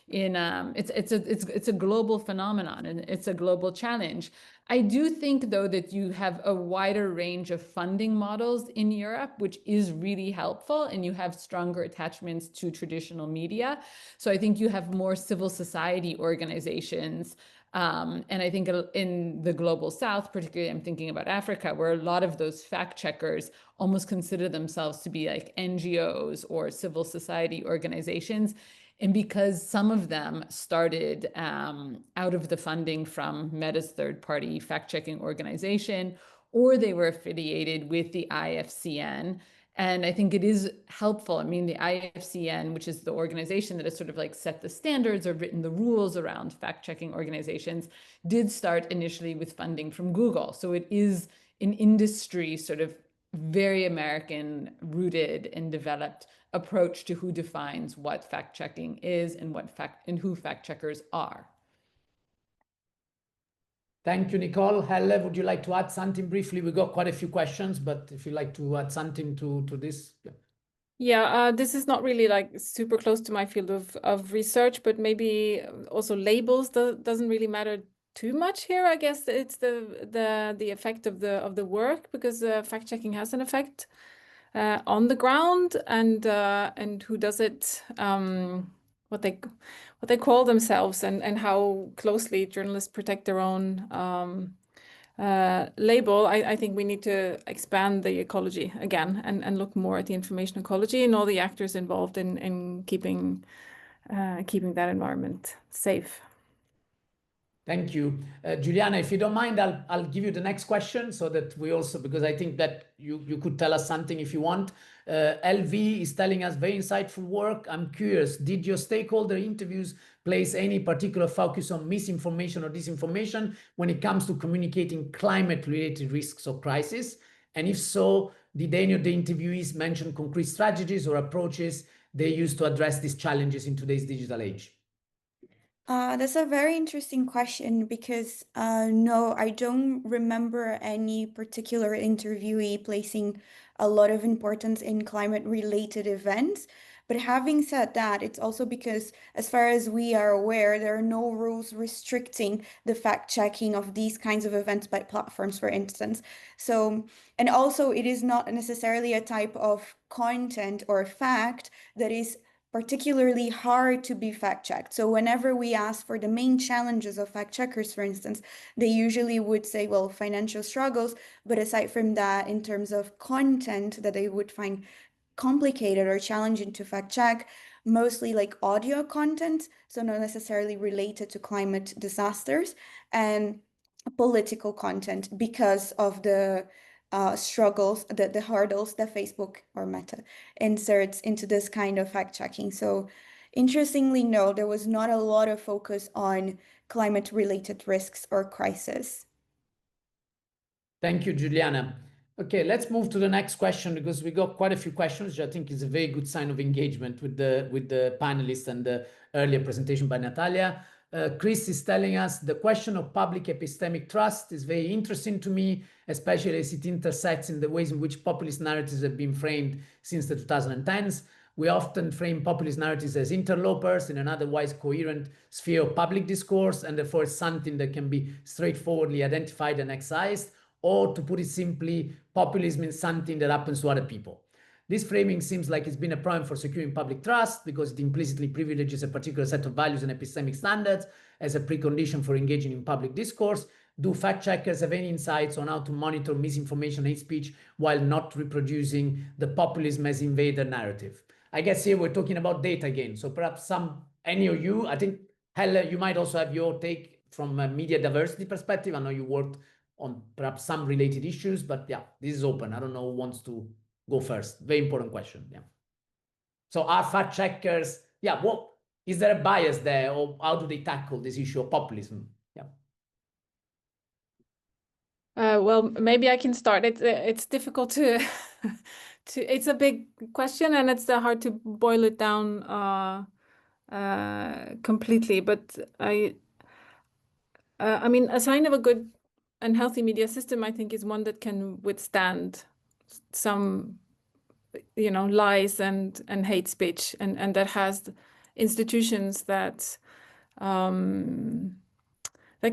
it's a global phenomenon, and it's a global challenge. I do think, though, that you have a wider range of funding models in Europe, which is really helpful, and you have stronger attachments to traditional media. So I think you have more civil society organizations. And I think in the global South, particularly I'm thinking about Africa, where a lot of those fact checkers almost consider themselves to be like NGOs or civil society organizations. And because some of them started out of the funding from Meta's third-party fact-checking organization, or they were affiliated with the IFCN. And I think it is helpful. I mean, the IFCN, which is the organization that has sort of like set the standards or written the rules around fact-checking organizations, did start initially with funding from Google. So it is an industry sort of very American rooted and developed approach to who defines what fact-checking is and who fact-checkers are. Thank you, Nicole. Helle, would you like to add something briefly? We got quite a few questions, but if you'd like to add something to this. Yeah, this is not really like super close to my field of research, but maybe also labels doesn't really matter too much here. I guess it's the effect of the work, because fact checking has an effect on the ground, and who does it, what they call themselves, and how closely journalists protect their own label. I think we need to expand the ecology again and look more at the information ecology and all the actors involved in keeping keeping that environment safe. Thank you. Juliana, if you don't mind, I'll give you the next question so that we also, because I think that you could tell us something if you want. LV is telling us very insightful work. I'm curious, did your stakeholder interviews place any particular focus on misinformation or disinformation when it comes to communicating climate-related risks or crises? And if so, did any of the interviewees mention concrete strategies or approaches they use to address these challenges in today's digital age? That's a very interesting question because no, I don't remember any particular interviewee placing a lot of importance in climate-related events. But having said that, it's also because, as far as we are aware, there are no rules restricting the fact-checking of these kinds of events by platforms, for instance. So, and also it is not necessarily a type of content or fact that is particularly hard to be fact-checked. So whenever we ask for the main challenges of fact-checkers, for instance, they usually would say, well, financial struggles, but aside from that, in terms of content that they would find complicated or challenging to fact-check, mostly like audio content, so not necessarily related to climate disasters, and political content because of the struggles, the hurdles that Facebook or Meta inserts into this kind of fact-checking. So interestingly, no, there was not a lot of focus on climate-related risks or crisis. Thank you, Juliana. Okay, let's move to the next question because we got quite a few questions, which I think is a very good sign of engagement with the panelists and the earlier presentation by Nathalia. Chris is telling us the question of public epistemic trust is very interesting to me, especially as it intersects in the ways in which populist narratives have been framed since the 2010s. We often frame populist narratives as interlopers in an otherwise coherent sphere of public discourse, and therefore something that can be straightforwardly identified and excised, or to put it simply, populism is something that happens to other people. This framing seems like it's been a problem for securing public trust because it implicitly privileges a particular set of values and epistemic standards as a precondition for engaging in public discourse. Do fact-checkers have any insights on how to monitor misinformation and hate speech while not reproducing the populism as invader narrative? I guess here we're talking about data again. So perhaps any of you, I think, Helle, you might also have your take from a media diversity perspective. I know you worked on perhaps some related issues, but yeah, this is open. I don't know who wants to go first. Very important question. Yeah. So are fact checkers, what is there a bias there, or how do they tackle this issue of populism? Yeah. Well, maybe I can start. It's difficult to it's a big question, and it's hard to boil it down completely. But I mean, a sign of a good and healthy media system, I think, is one that can withstand some, lies and hate speech, and that has institutions that that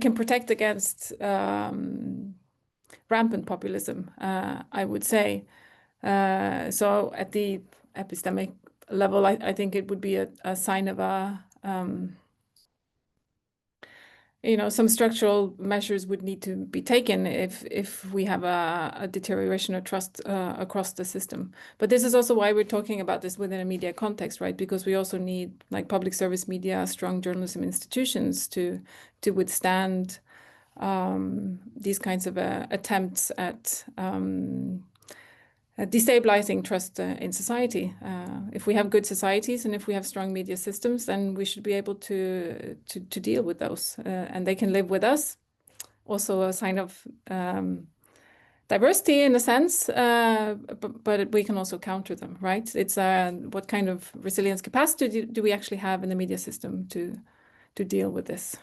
can protect against rampant populism, I would say. So at the epistemic level, I think it would be a sign of some structural measures would need to be taken if we have a deterioration of trust across the system. But this is also why we're talking about this within a media context, right? Because we also need, like, public service media, strong journalism institutions to withstand these kinds of attempts at destabilizing trust in society. If we have good societies and if we have strong media systems, then we should be able to deal with those, and they can live with us. Also a sign of diversity in a sense, but we can also counter them, right? It's what kind of resilience capacity do we actually have in the media system to deal with this?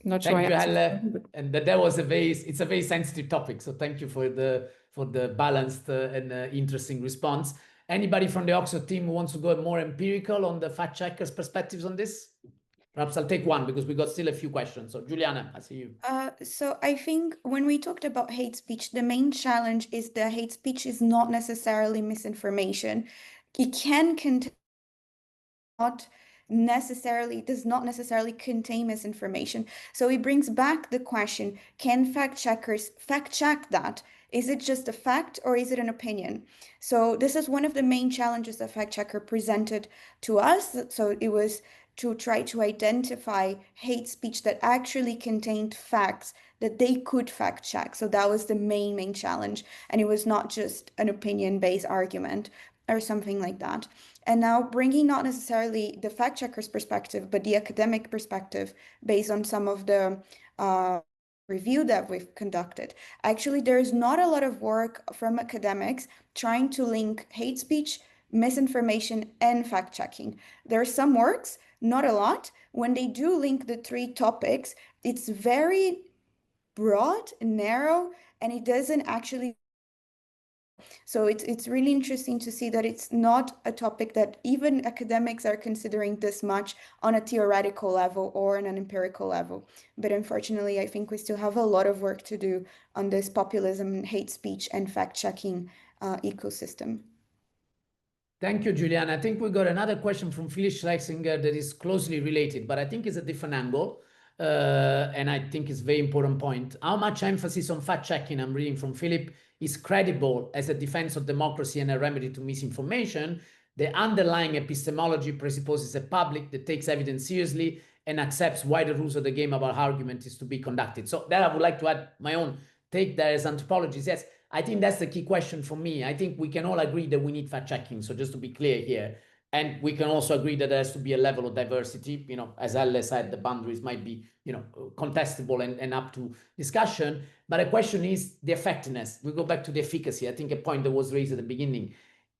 Not sure. Thank you, Helle. And that was it's a very sensitive topic. So thank you for the balanced and interesting response. Anybody from the Oxford team who wants to go more empirical on the fact checkers' perspectives on this? Perhaps I'll take one because we got still a few questions. So Juliana, I see you. So I think when we talked about hate speech, the main challenge is that hate speech is not necessarily misinformation. It can contain not does not necessarily contain misinformation. So it brings back the question, can fact checkers fact check that? Is it just a fact or is it an opinion? So this is one of the main challenges that fact checker presented to us. So it was to try to identify hate speech that actually contained facts that they could fact check. So that was the main challenge. And it was not just an opinion-based argument or something like that. And now bringing not necessarily the fact checker's perspective, but the academic perspective based on some of the review that we've conducted. Actually, there is not a lot of work from academics trying to link hate speech, misinformation, and fact checking. There are some works, not a lot. When they do link the three topics, it's very broad, narrow, and it doesn't actually. So it's really interesting to see that it's not a topic that even academics are considering this much on a theoretical level or on an empirical level. But unfortunately, I think we still have a lot of work to do on this populism, hate speech, and fact-checking ecosystem. Thank you, Juliana. I think we got another question from Philip Schlesinger that is closely related, but I think it's a different angle. And I think it's a very important point. How much emphasis on fact-checking, I'm reading from Philip, is credible as a defense of democracy and a remedy to misinformation? The underlying epistemology presupposes a public that takes evidence seriously and accepts why the rules of the game about argument is to be conducted. So that I would like to add my own take there as anthropologists. Yes, I think that's the key question for me. I think we can all agree that we need fact-checking. So just to be clear here, and we can also agree that there has to be a level of diversity. You know, as Helle said, the boundaries might be, you know, contestable and up to discussion. But the question is the effectiveness. We go back to the efficacy. I think a point that was raised at the beginning.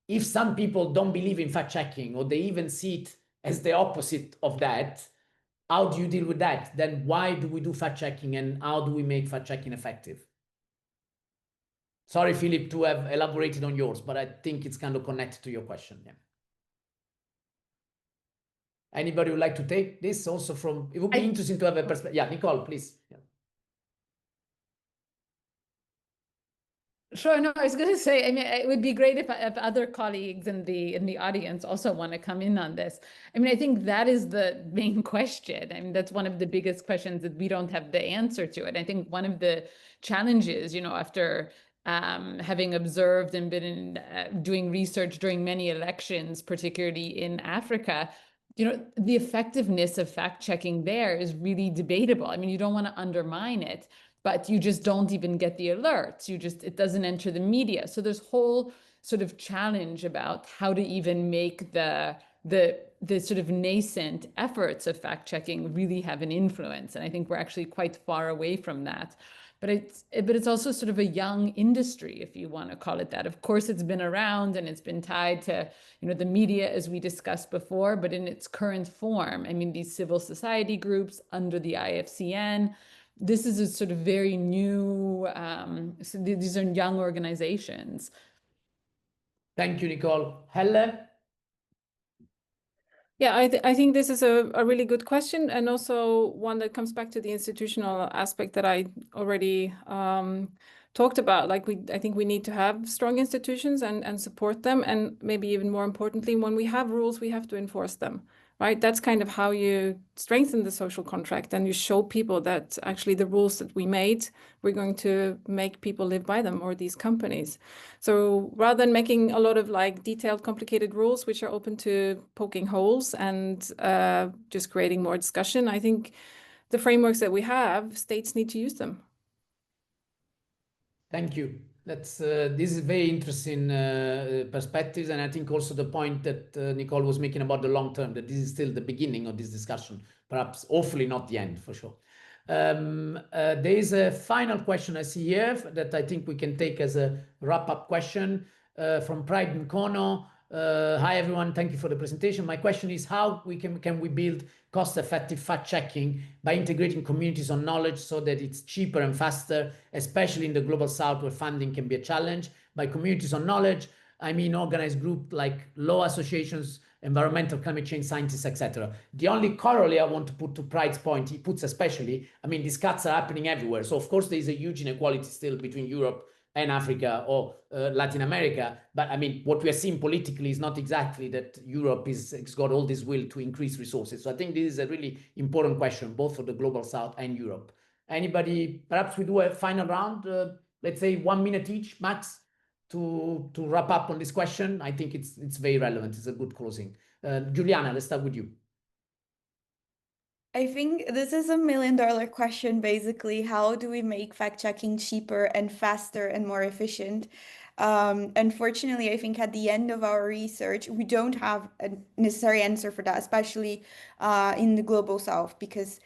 If some people don't believe in fact-checking or they even see it as the opposite of that, how do you deal with that? Then why do we do fact-checking and how do we make fact-checking effective? Sorry, Philip, to have elaborated on yours, but I think it's kind of connected to your question. Yeah. Anybody would like to take this also from, it would be interesting to have a perspective. Yeah, Nicole, please. Yeah. Sure. No, I was going to say, I mean, it would be great if other colleagues in the audience also want to come in on this. I mean, I think that is the main question. I mean, that's one of the biggest questions that we don't have the answer to. And I think one of the challenges, you know, after having observed and been doing research during many elections, particularly in Africa, you know, the effectiveness of fact-checking there is really debatable. I mean, you don't want to undermine it, but you just don't even get the alerts. It doesn't enter the media. So there's whole sort of challenge about how to even make the sort of nascent efforts of fact-checking really have an influence. And I think we're actually quite far away from that. But it's also sort of a young industry, if you want to call it that. Of course, it's been around and it's been tied to, you know, the media, as we discussed before, but in its current form, I mean, these civil society groups under the IFCN, this is a sort of very new, so these are young organizations. Thank you, Nicole. Helle? Yeah, I think this is a really good question, and also one that comes back to the institutional aspect that I already talked about. Like I think we need to have strong institutions and support them, and maybe even more importantly, when we have rules, we have to enforce them, right? That's kind of how you strengthen the social contract, and you show people that actually the rules that we made, we're going to make people live by them, or these companies. So rather than making a lot of like detailed, complicated rules, which are open to poking holes and just creating more discussion, I think the frameworks that we have, states need to use them. Thank you. This is very interesting perspectives, and I think also the point that Nicole was making about the long term, that this is still the beginning of this discussion, perhaps hopefully not the end, for sure. There is a final question I see here that I think we can take as a wrap-up question from Pride Nkono. Hi everyone, thank you for the presentation. My question is how can we build cost-effective fact-checking by integrating communities on knowledge so that it's cheaper and faster, especially in the global south where funding can be a challenge. By communities on knowledge, I mean organized groups like law associations, environmental, climate change scientists, etc. The only corollary I want to put to Pride's point, he puts especially, I mean, these cuts are happening everywhere. So of course there is a huge inequality still between Europe and Africa or Latin America. But I mean, what we are seeing politically is not exactly that Europe it's got all this will to increase resources. So I think this is a really important question, both for the Global South and Europe. Anybody, perhaps we do a final round, let's say 1 minute each, max, to wrap up on this question. I think it's very relevant. It's a good closing. Juliana, let's start with you. I think this is $1 million question, basically. How do we make fact-checking cheaper and faster and more efficient? Unfortunately, I think at the end of our research, we don't have a necessary answer for that, especially in the Global South, because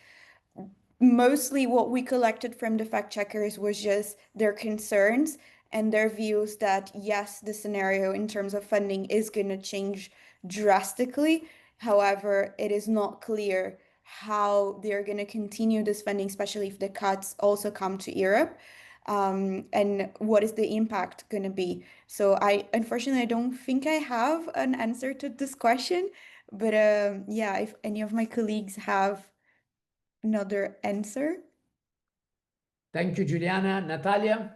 mostly what we collected from the fact checkers was just their concerns and their views that, yes, the scenario in terms of funding is going to change drastically. However, it is not clear how they're going to continue this funding, especially if the cuts also come to Europe, and what is the impact going to be. So unfortunately, I don't think I have an answer to this question, but yeah, if any of my colleagues have another answer. Thank you, Juliana. Nathalia?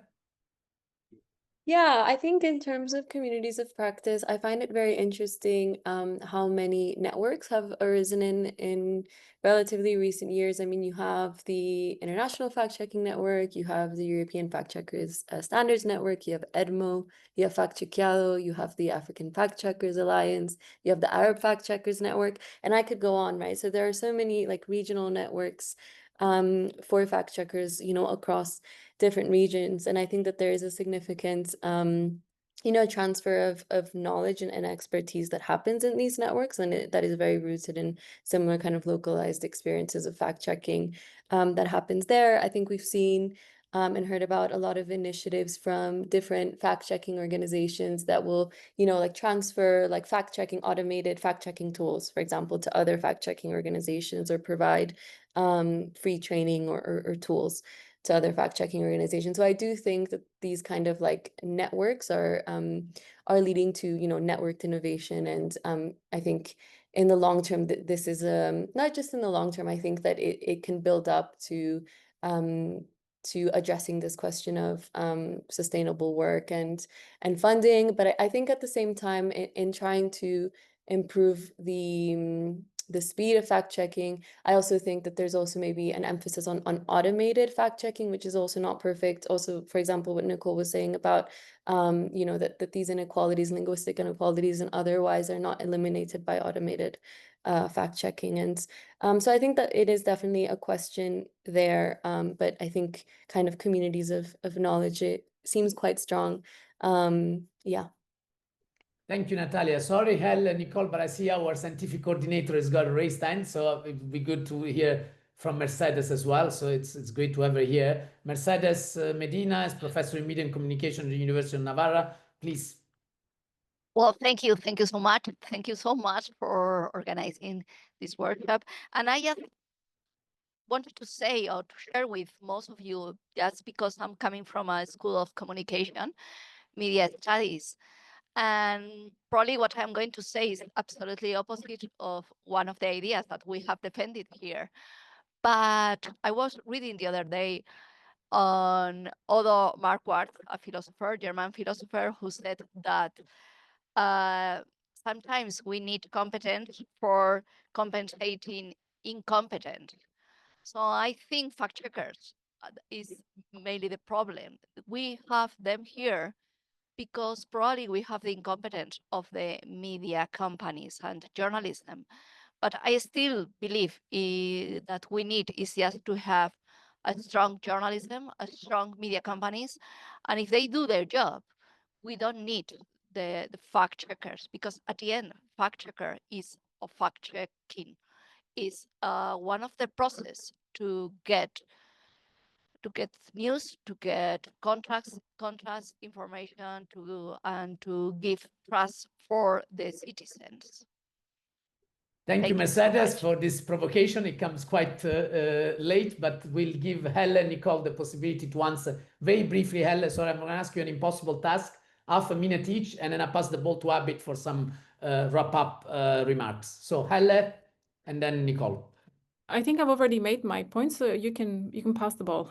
Yeah, I think in terms of communities of practice, I find it very interesting how many networks have arisen in relatively recent years. I mean, you have the International Fact-Checking Network, you have the European Fact Checkers Standards Network, you have EDMO, you have Fact Chequeado, you have the African Fact Checkers Alliance, you have the Arab Fact Checkers Network, and I could go on, right? So there are so many like regional networks for fact checkers, you know, across different regions. And I think that there is a significant, transfer of knowledge and expertise that happens in these networks, and that is very rooted in similar kind of localized experiences of fact checking that happens there. I think we've seen and heard about a lot of initiatives from different fact-checking organizations that will, like transfer like fact-checking, automated fact-checking tools, for example, to other fact-checking organizations, or provide free training or tools to other fact-checking organizations. So I do think that these kind of like networks are leading to, networked innovation. And I think in the long term, this is not just in the long term, I think that it can build up to addressing this question of sustainable work and funding. But I think at the same time, in trying to improve the speed of fact checking, I also think that there's also maybe an emphasis on automated fact checking, which is also not perfect. Also, for example, what Nicole was saying about that these inequalities, linguistic inequalities and otherwise, are not eliminated by automated fact checking. And so I think that it is definitely a question there, but I think kind of communities of knowledge, it seems quite strong. Yeah. Thank you, Nathalia. Sorry, Helle and Nicole, but I see our scientific coordinator has got a raised hand, so it would be good to hear from Mercedes as well. So it's great to have her here. Mercedes Medina is professor in media and communication at the University of Navarra. Please. Well, thank you. Thank you so much. Thank you so much for organizing this workshop. And I just wanted to say or to share with most of you, just because I'm coming from a school of communication, media studies. And probably what I'm going to say is absolutely opposite of one of the ideas that we have defended here. But I was reading the other day on Odo Marquardt, a philosopher, German philosopher, who said that sometimes we need competence for compensating incompetent. So I think fact checkers is mainly the problem. We have them here because probably we have the incompetence of the media companies and journalism. But I still believe that we need is just to have a strong journalism, a strong media companies. And if they do their job, we don't need the fact checkers, because at the end, fact checker is, or fact checking is one of the process to get news, to get contrast information, to give trust for the citizens. Thank you, Mercedes, for this provocation. It comes quite late, but we'll give Helle and Nicole the possibility to answer very briefly. Helle, sorry, I'm going to ask you an impossible task, half a minute each, and then I pass the ball to Abit for some wrap-up remarks. So Helle, and then Nicole. I think I've already made my point, so you can pass the ball.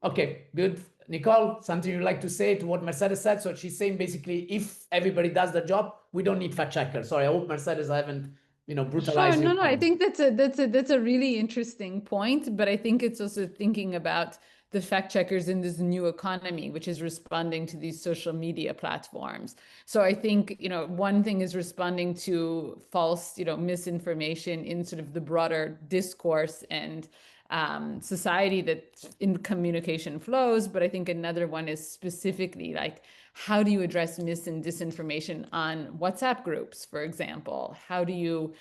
Okay, good. Nicole, something you'd like to say to what Mercedes said? So she's saying basically, if everybody does the job, we don't need fact checkers. Sorry, I hope Mercedes, I haven't, brutalized you. Sure, no, I think that's a really interesting point, but I think it's also thinking about the fact checkers in this new economy, which is responding to these social media platforms. So I think, one thing is responding to false, misinformation in sort of the broader discourse and society that in communication flows. But I think another one is specifically like, how do you address mis and disinformation on WhatsApp groups, for example? How do you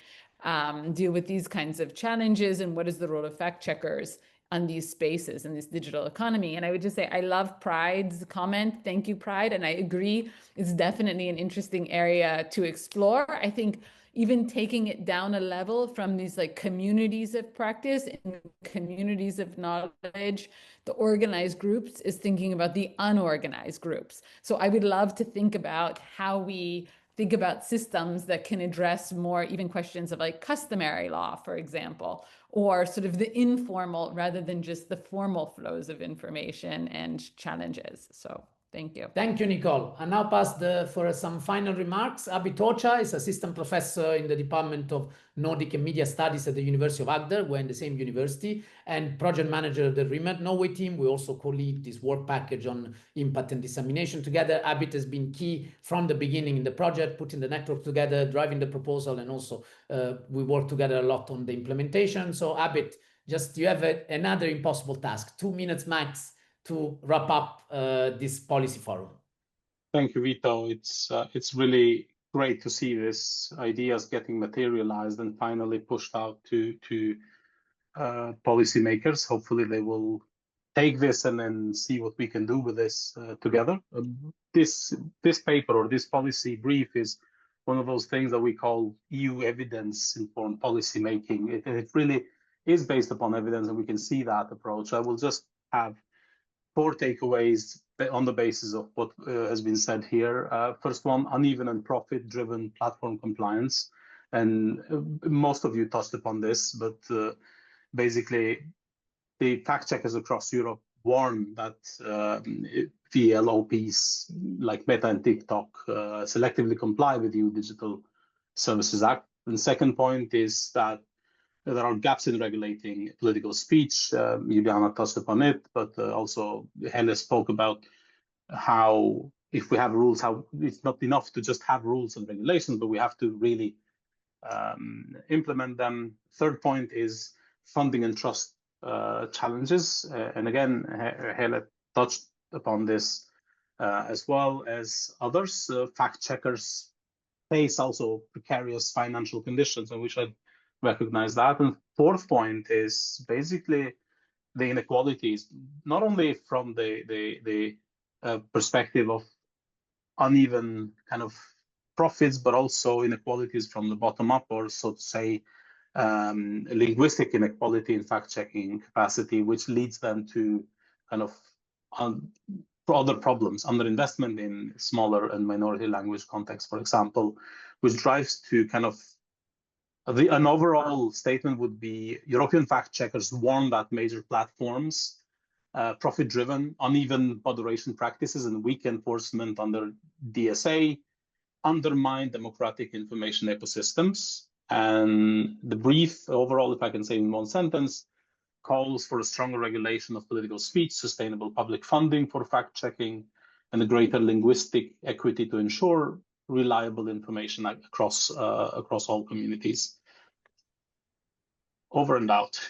deal with these kinds of challenges, and what is the role of fact checkers on these spaces in this digital economy? And I would just say, I love Pride's comment. Thank you, Pride. And I agree, it's definitely an interesting area to explore. I think even taking it down a level from these like communities of practice and communities of knowledge, the organized groups is thinking about the unorganized groups. So I would love to think about how we think about systems that can address more even questions of like customary law, for example, or sort of the informal rather than just the formal flows of information and challenges. So thank you. Thank you, Nicole. I now pass for some final remarks. Abit Hoxha is assistant professor in the Department of Nordic and Media Studies at the University of Agder. We're in the same university, and project manager of the ReMeD Norway team. We also co-lead this work package on impact and dissemination together. Abit has been key from the beginning in the project, putting the network together, driving the proposal, and also we work together a lot on the implementation. So Abit, just you have another impossible task, 2 minutes max to wrap up this policy forum. Thank you, Vito. It's really great to see this ideas getting materialized and finally pushed out to policymakers. Hopefully, they will take this and then see what we can do with this together. This paper or this policy brief is one of those things that we call EU evidence-informed policy making. It really is based upon evidence, and we can see that approach. I will just have 4 takeaways on the basis of what has been said here. First one, uneven and profit-driven platform compliance. And most of you touched upon this, but basically the fact checkers across Europe warn that VLOPs like Meta and TikTok selectively comply with EU Digital Services Act. And second point is that there are gaps in regulating political speech. Juliana touched upon it, but also Helle spoke about how if we have rules, how it's not enough to just have rules and regulations, but we have to really implement them. Third point is funding and trust challenges. And again, Helle touched upon this as well as others. Fact checkers face also precarious financial conditions, and we should recognize that. And fourth point is basically the inequalities, not only from the perspective of uneven kind of profits, but also inequalities from the bottom up, or so to say, linguistic inequality in fact-checking capacity, which leads them to kind of other problems, underinvestment in smaller and minority language contexts, for example, which drives to kind of an overall statement would be European fact checkers warn that major platforms, profit-driven, uneven moderation practices, and weak enforcement under DSA undermine democratic information ecosystems. And the brief overall, if I can say in one sentence, calls for a stronger regulation of political speech, sustainable public funding for fact-checking, and a greater linguistic equity to ensure reliable information across all communities. Over and out.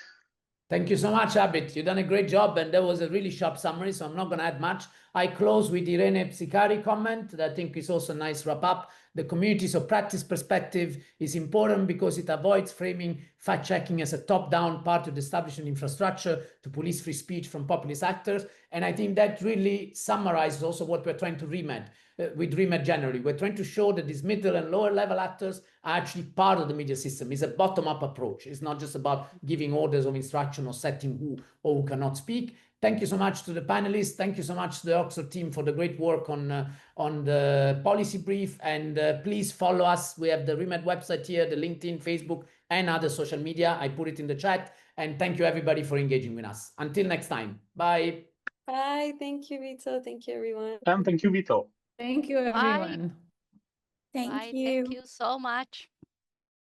Thank you so much, Abit. You've done a great job, and that was a really sharp summary, so I'm not going to add much. I close with Irene Psikari comment that I think is also a nice wrap-up. The communities of practice perspective is important because it avoids framing fact-checking as a top-down part of the establishment infrastructure to police free speech from populist actors. And I think that really summarizes also what we're trying to ReMeD. With ReMeD generally, we're trying to show that these middle and lower level actors are actually part of the media system. It's a bottom-up approach. It's not just about giving orders of instruction or setting who or who cannot speak. Thank you so much to the panelists. Thank you so much to the Oxford team for the great work on the policy brief. And please follow us. We have the ReMeD website here, the LinkedIn, Facebook, and other social media. I put it in the chat. And thank you everybody for engaging with us. Until next time. Bye. Bye. Thank you, Vito. Thank you, everyone. And thank you, Vito. Thank you, Bye. everyone. Thank Bye. you. Thank you so much.